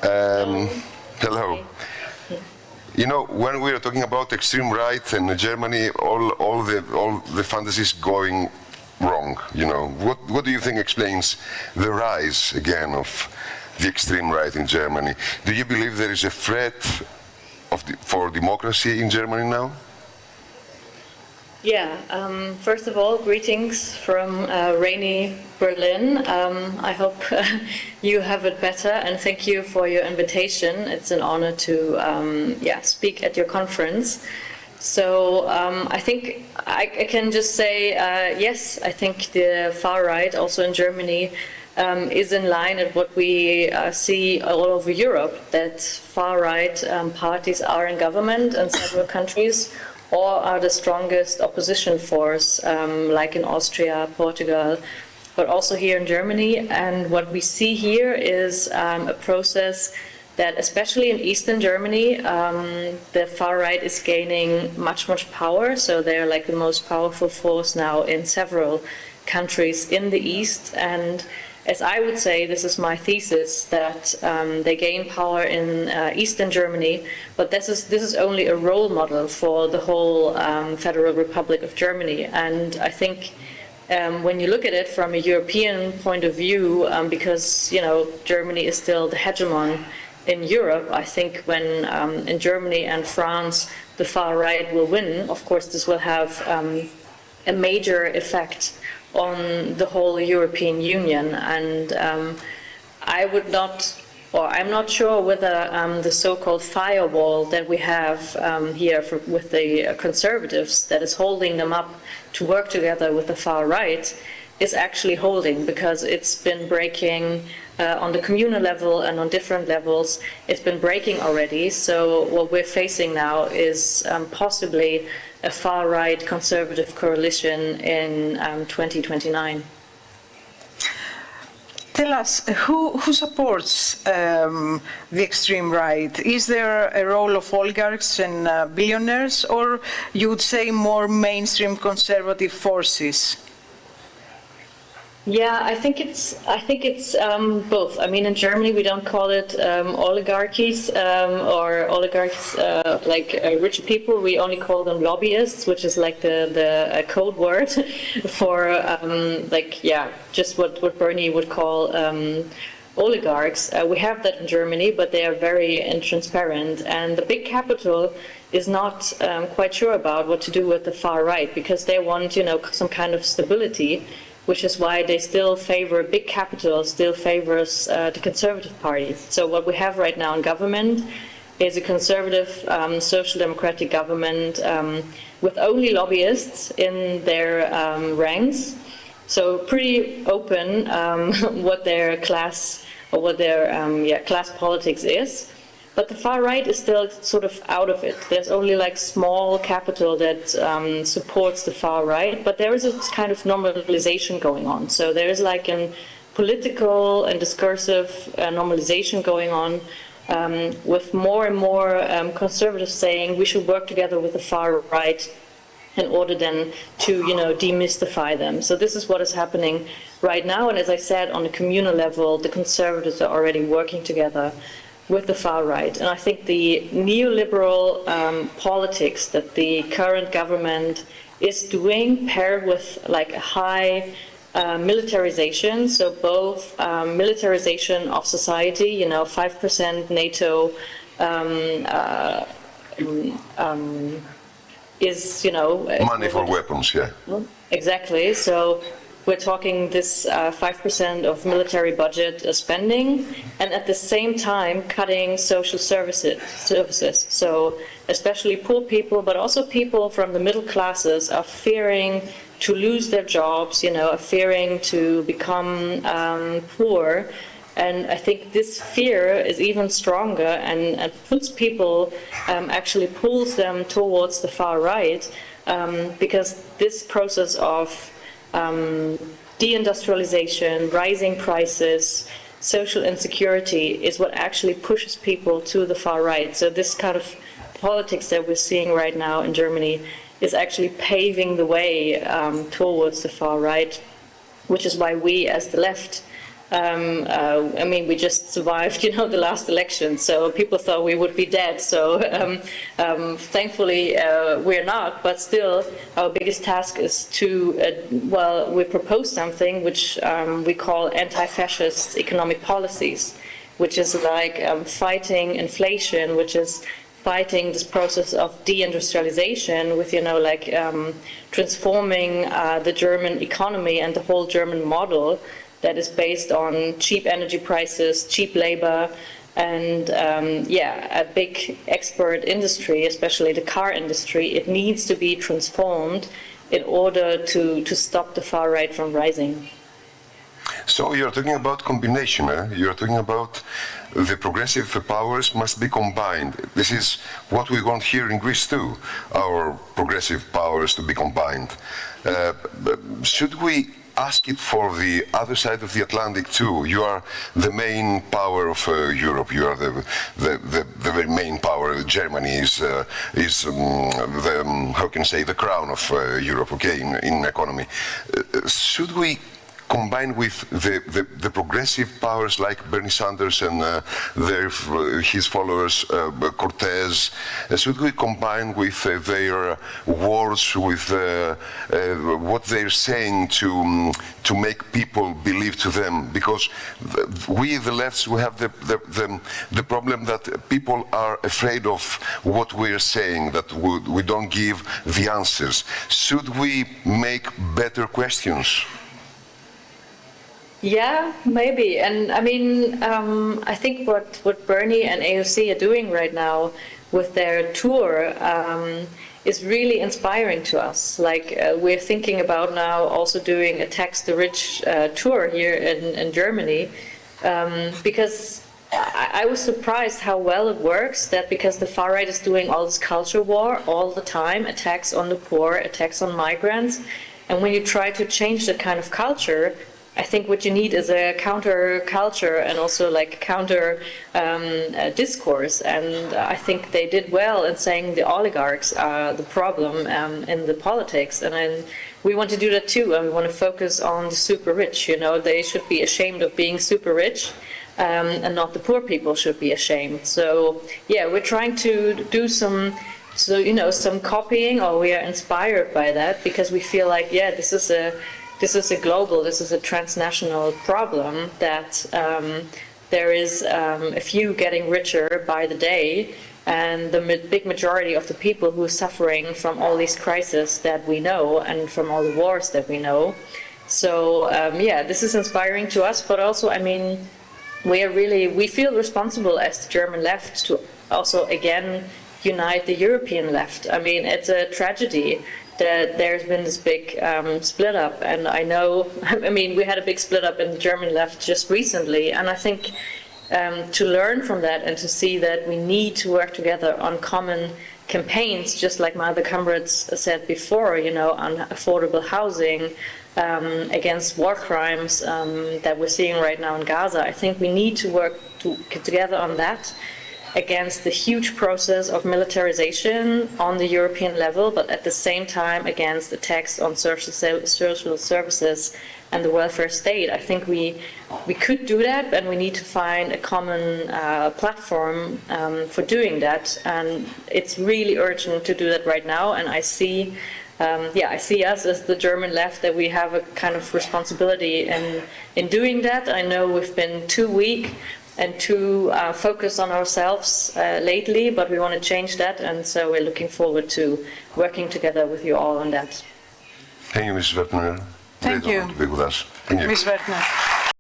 Hello. You know, when we are talking about extreme right in Germany, all the fantasies going wrong. You know, what do you think explains the rise again of the extreme right in Germany? Do you believe there is a threat for democracy in Germany now? Yeah, first of all, greetings from rainy Berlin. I hope you have it better, and thank you for your invitation. It's an honor to speak at your conference. So I think I can just say, yes, I think the far right, also in Germany, is in line with what we see all over Europe, that far right parties are in government in several countries, or are the strongest opposition force, like in Austria, Portugal, but also here in Germany. And what we see here is a process that, especially in Eastern Germany, the far right is gaining much power. So they're like the most powerful force now in several countries in the East. And as I would say, this is my thesis, that they gain power in Eastern Germany, but this is only a role model for the whole Federal Republic of Germany. And I think when you look at it from a European point of view, because Germany is still the hegemon in Europe, I think when in Germany and France the far right will win, of course this will have a major effect on the whole European Union. And I'm not sure whether the so-called firewall that we have here with the conservatives that is holding them up to work together with the far right is actually holding, because it's been breaking on the communal level and on different levels. It's been breaking already. So what we're facing now is possibly a far-right conservative coalition in 2029. Tell us, who supports the extreme right? Is there a role of oligarchs and billionaires, or you would say more mainstream conservative forces? Yeah, I think it's both. I mean, in Germany we don't call it oligarchies or oligarchs like rich people. We only call them lobbyists, which is like the code word for just what Bernie would call oligarchs. We have that in Germany, but they are very intransparent. And the big capital is not quite sure about what to do with the far right, because they want some kind of stability, which is why they still favor big capital, still favors the Conservative Party. So what we have right now in government is a conservative social democratic government with only lobbyists in their ranks. So pretty open what their class politics is. But the far right is still sort of out of it. There's only like small capital that supports the far right, but there is a kind of normalization going on. So there is like a political and discursive normalization going on with more and more conservatives saying we should work together with the far right in order then to demystify them. So this is what is happening right now. And as I said, on the communal level, the conservatives are already working together with the far right. And I think the neoliberal politics that the current government is doing, paired with like a high militarization, so both militarization of society, 5% NATO is, money for weapons, yeah. Exactly. So we're talking this 5% of military budget spending, and at the same time cutting social services. So especially poor people, but also people from the middle classes are fearing to lose their jobs, are fearing to become poor. And I think this fear is even stronger and puts people, actually pulls them towards the far right, because this process of deindustrialization, rising prices, social insecurity is what actually pushes people to the far right. So this kind of politics that we're seeing right now in Germany is actually paving the way towards the far right, which is why we as the left I mean, we just survived, the last election, so people thought we would be dead. So thankfully we're not, but still our biggest task is to, we proposed something which we call anti-fascist economic policies, which is like fighting inflation, which is fighting this process of deindustrialization with, transforming the German economy and the whole German model that is based on cheap energy prices, cheap labor, and a big export industry, especially the car industry. It needs to be transformed in order to stop the far right from rising. So you're talking about combination, eh? You're talking about the progressive powers must be combined. This is what we want here in Greece too, our progressive powers to be combined. Should we ask it for the other side of the Atlantic too? You are the main power of Europe. You are the very main power. Germany is how can I say, the crown of Europe, okay, in economy. Should we combine with the progressive powers like Bernie Sanders and his followers, Cortez? Should we combine with their wars, with what they're saying to make people believe to them? Because we, the lefts, we have the problem that people are afraid of what we're saying, that we don't give the answers. Should we make better questions? Yeah, maybe. And I mean, I think what Bernie and AOC are doing right now with their tour is really inspiring to us. Like we're thinking about now also doing a Tax the Rich tour here in Germany, because I was surprised how well it works, that because the far right is doing all this culture war all the time, attacks on the poor, attacks on migrants, and when you try to change that kind of culture, I think what you need is a counter culture and also like counter discourse. And I think they did well in saying the oligarchs are the problem in the politics. And then we want to do that too. And we want to focus on the super rich. They should be ashamed of being super rich. And not the poor people should be ashamed. So yeah, we're trying to do some copying, or we are inspired by that because we feel like, yeah, this is a transnational problem, that there is a few getting richer by the day, and the big majority of the people who are suffering from all these crises that we know and from all the wars that we know. So this is inspiring to us, but also, I mean, we feel responsible as the German left to also again unite the European left. I mean, it's a tragedy that there's been this big split up, and I know, I mean, we had a big split up in the German left just recently, and I think to learn from that and to see that we need to work together on common campaigns, just like my other comrades said before, on affordable housing, against war crimes that we're seeing right now in Gaza. I think we need to work together on that, against the huge process of militarization on the European level, but at the same time against attacks on social services and the welfare state. I think we could do that, and we need to find a common platform for doing that. And it's really urgent to do that right now. And I see us as the German left, that we have a kind of responsibility in doing that. I know we've been too weak and too focused on ourselves lately, but we want to change that, and so we're looking forward to working together with you all on that. Thank you, Ms. Schwerdtner. Thank you. To be with us. Thank you. Ms. Schwerdtner.